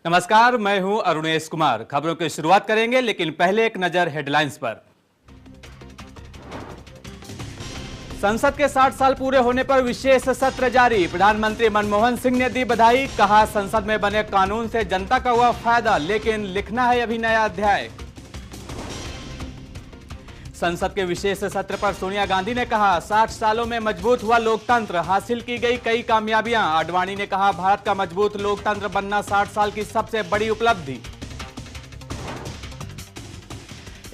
नमस्कार, मैं हूं अरुणेश कुमार। खबरों की शुरुआत करेंगे, लेकिन पहले एक नजर हेडलाइंस पर। संसद के 60 साल पूरे होने पर विशेष सत्र जारी। प्रधानमंत्री मनमोहन सिंह ने दी बधाई। कहा, संसद में बने कानून से जनता का हुआ फायदा, लेकिन लिखना है अभी नया अध्याय। संसद के विशेष सत्र पर सोनिया गांधी ने कहा, 60 सालों में मजबूत हुआ लोकतंत्र, हासिल की गई कई कामयाबियां। आडवाणी ने कहा, भारत का मजबूत लोकतंत्र बनना 60 साल की सबसे बड़ी उपलब्धि।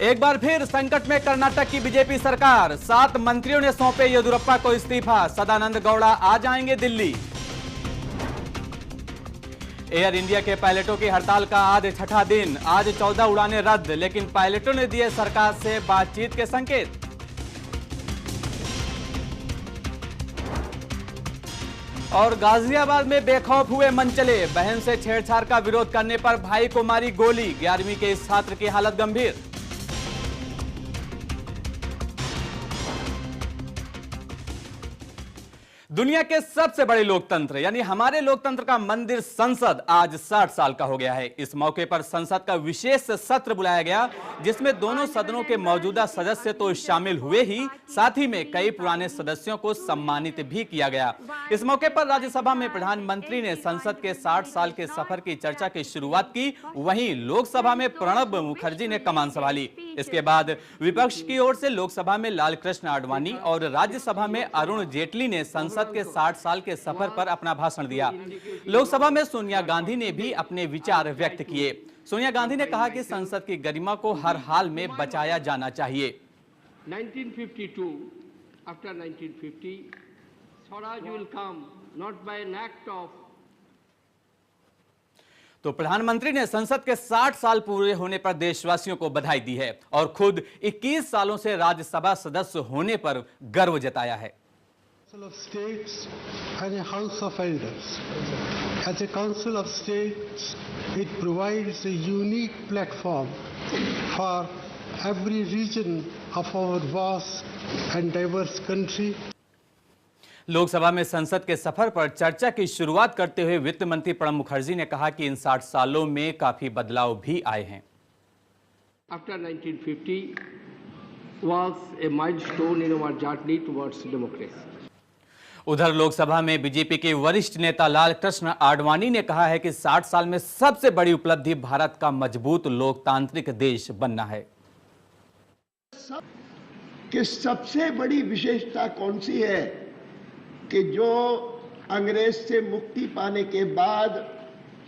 एक बार फिर संकट में कर्नाटक की बीजेपी सरकार। 7 मंत्रियों ने सौंपे येदियुरप्पा को इस्तीफा। सदानंद गौड़ा आ जाएंगे दिल्ली। एयर इंडिया के पायलटों की हड़ताल का आज छठा दिन। आज 14 उड़ानें रद्द, लेकिन पायलटों ने दिए सरकार से बातचीत के संकेत। और गाजियाबाद में बेखौफ हुए मनचले। बहन से छेड़छाड़ का विरोध करने पर भाई को मारी गोली। 11वीं के इस छात्र की हालत गंभीर। दुनिया के सबसे बड़े लोकतंत्र यानी हमारे लोकतंत्र का मंदिर संसद आज 60 साल का हो गया है। इस मौके पर संसद का विशेष सत्र बुलाया गया, जिसमें दोनों सदनों के मौजूदा सदस्य तो शामिल हुए ही, साथ ही में कई पुराने सदस्यों को सम्मानित भी किया गया। इस मौके पर राज्यसभा में प्रधानमंत्री ने संसद के 60 साल के सफर की चर्चा की शुरुआत की। वहीं लोकसभा में प्रणब मुखर्जी ने कमान संभाली। इसके बाद विपक्ष की ओर से लोकसभा में लालकृष्ण आडवाणी और राज्यसभा में अरुण जेटली ने संसद के 60 साल के सफर पर अपना भाषण दिया। लोकसभा में सोनिया गांधी ने भी अपने विचार व्यक्त किए। सोनिया गांधी ने कहा कि संसद की गरिमा को हर हाल में बचाया जाना चाहिए। 1952, after 1950, Swaraj will come not by an act of। तो प्रधानमंत्री ने संसद के 60 साल पूरे होने पर देशवासियों को बधाई दी है और खुद 21 सालों से राज्यसभा सदस्य होने पर गर्व जताया है। Council of States and a House of Elders. As a Council of States, it provides a unique platform for every region of our vast and diverse country. Lok Sabha में संसद के सफर पर चर्चा की शुरुआत करते हुए वित्त मंत्री प्रणब मुखर्जी ने कहा कि इन 60 सालों में काफी बदलाव भी आए हैं। After 1950 was a milestone in our journey towards democracy. उधर लोकसभा में बीजेपी के वरिष्ठ नेता लालकृष्ण आडवाणी ने कहा है कि 60 साल में सबसे बड़ी उपलब्धि भारत का मजबूत लोकतांत्रिक देश बनना है। कि सबसे बड़ी विशेषता कौन सी है कि जो अंग्रेज से मुक्ति पाने के बाद,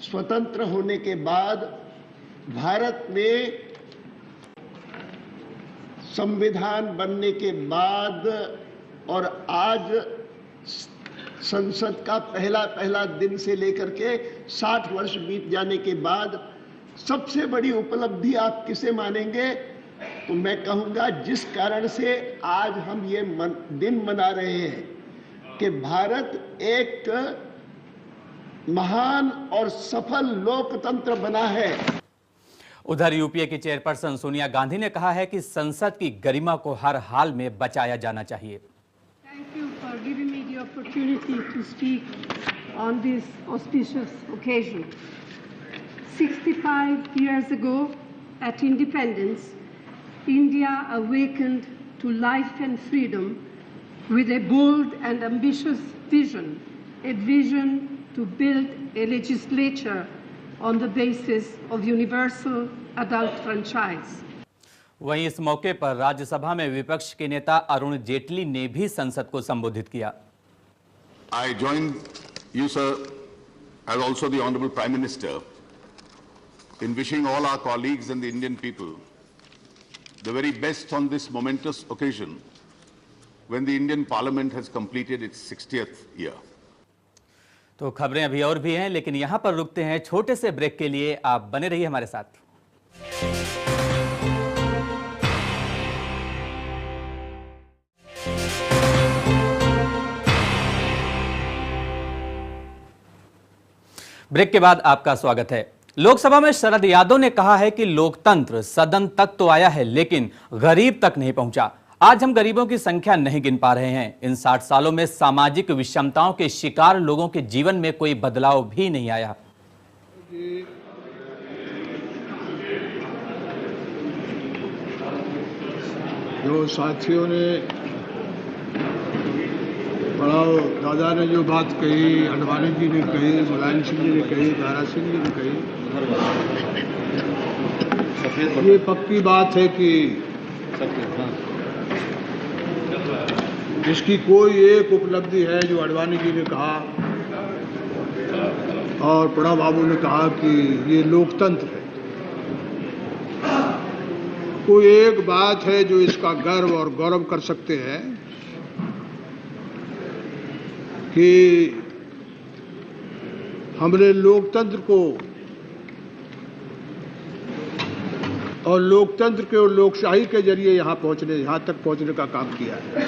स्वतंत्र होने के बाद भारत में संविधान बनने के बाद और आज संसद का पहला दिन से लेकर के 60 वर्ष बीत जाने के बाद सबसे बड़ी उपलब्धि आप किसे मानेंगे? तो मैं कहूंगा जिस कारण से आज हम ये दिन मना रहे हैं कि भारत एक महान और सफल लोकतंत्र बना है। उधर यूपीए की चेयरपर्सन सोनिया गांधी ने कहा है कि संसद की गरिमा को हर हाल में बचाया जाना चाहिए। Thank you for giving me the opportunity to speak on this auspicious occasion. 65 years ago, at independence, India awakened to life and freedom with a bold and ambitious vision, a vision to build a legislature on the basis of universal adult franchise. वहीं इस मौके पर राज्यसभा में विपक्ष के नेता अरुण जेटली ने भी संसद को संबोधित किया। I join you, sir, as also the Honorable Prime Minister, in wishing all our colleagues and the Indian people the very best on this momentous occasion when the Indian Parliament has completed its 60th year. तो खबरें अभी और भी हैं, लेकिन यहां पर रुकते हैं छोटे से ब्रेक के लिए। आप बने रहिए हमारे साथ। ब्रेक के बाद आपका स्वागत है। लोकसभा में शरद यादव ने कहा है कि लोकतंत्र सदन तक तो आया है, लेकिन गरीब तक नहीं पहुंचा। आज हम गरीबों की संख्या नहीं गिन पा रहे हैं। इन 60 सालों में सामाजिक विषमताओं के शिकार लोगों के जीवन में कोई बदलाव भी नहीं आया। जो साथियों ने बड़ा दादा ने जो बात कही, अडवाणी जी ने कही, मुलायम सिंह जी ने कही, दारा सिंह जी ने कही, ये पक्की बात है कि इसकी कोई एक उपलब्धि है जो अडवाणी जी ने कहा और प्रणब बाबू ने कहा कि ये लोकतंत्र है। कोई एक बात है जो इसका गर्व और गौरव कर सकते हैं कि हमने लोकतंत्र को और लोकतंत्र के और लोकशाही के जरिए यहाँ तक पहुँचने का काम किया है।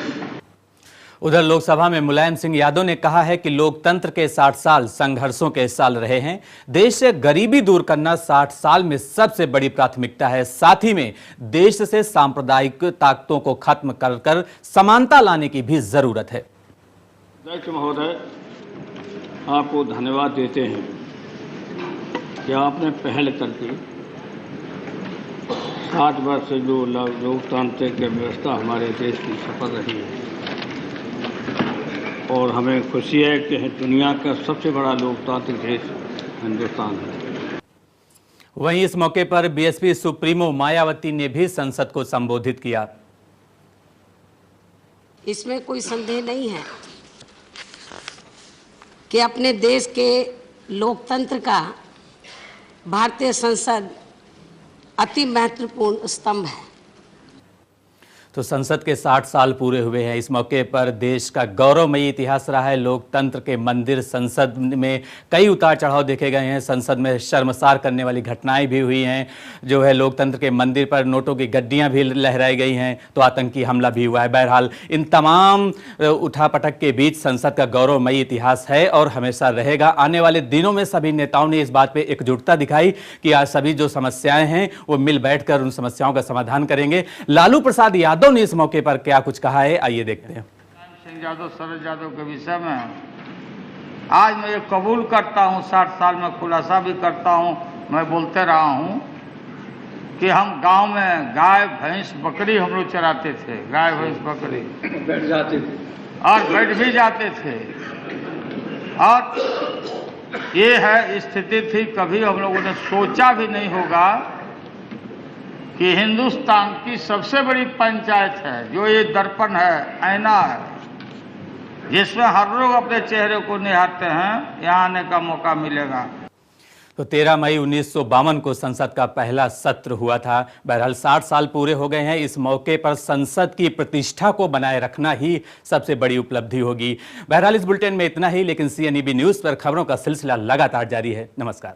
उधर लोकसभा में मुलायम सिंह यादव ने कहा है कि लोकतंत्र के 60 साल संघर्षों के साल रहे हैं। देश से गरीबी दूर करना 60 साल में सबसे बड़ी प्राथमिकता है। साथ ही में देश से सांप्रदायिक ताकतों को खत्म कर समानता लाने की भी जरूरत है। अध्यक्ष महोदय, आपको धन्यवाद देते हैं कि आपने पहल करके 60 वर्ष से जो लोकतांत्रिक व्यवस्था हमारे देश की सफल रही है और हमें खुशी है कि दुनिया का सबसे बड़ा लोकतांत्रिक देश हिंदुस्तान है। वहीं इस मौके पर बीएसपी सुप्रीमो मायावती ने भी संसद को संबोधित किया। इसमें कोई संदेह नहीं है कि अपने देश के लोकतंत्र का भारतीय संसद अति महत्वपूर्ण स्तंभ है। तो संसद के 60 साल पूरे हुए हैं। इस मौके पर देश का गौरवमयी इतिहास रहा है। लोकतंत्र के मंदिर संसद में कई उतार चढ़ाव देखे गए हैं। संसद में शर्मसार करने वाली घटनाएं भी हुई हैं। जो है लोकतंत्र के मंदिर पर नोटों की गड्डियां भी लहराई गई हैं, तो आतंकी हमला भी हुआ है। बहरहाल इन तमाम उठापटक के बीच संसद का गौरवमयी इतिहास है और हमेशा रहेगा। आने वाले दिनों में सभी नेताओं ने इस बात पर एकजुटता दिखाई कि आज सभी जो समस्याएं हैं वो मिल बैठकर उन समस्याओं का समाधान करेंगे। लालू प्रसाद यादव ने इस मौके पर क्या कुछ कहा है, आइए देखते हैं। सिंह यादव, शरद यादव के विषय में आज मैं ये कबूल करता हूं, 60 साल में खुलासा भी करता हूं, मैं बोलते रहा हूं कि हम गांव में गाय भैंस बकरी हम लोग चराते थे। गाय भैंस बकरी बैठ जाते थे और बैठ भी जाते थे और ये है स्थिति थी। कभी हम लोगों ने सोचा भी नहीं होगा कि हिंदुस्तान की सबसे बड़ी पंचायत है, जो ये दर्पण है, आईना है, जिसमें हर लोग अपने चेहरे को निहारते हैं, यहाँ आने का मौका मिलेगा। तो 13 मई 1952 को संसद का पहला सत्र हुआ था। बहरहाल 60 साल पूरे हो गए हैं। इस मौके पर संसद की प्रतिष्ठा को बनाए रखना ही सबसे बड़ी उपलब्धि होगी। बहरहाल इस बुलेटिन में इतना ही, लेकिन CNEB न्यूज़ पर खबरों का सिलसिला लगातार जारी है। नमस्कार।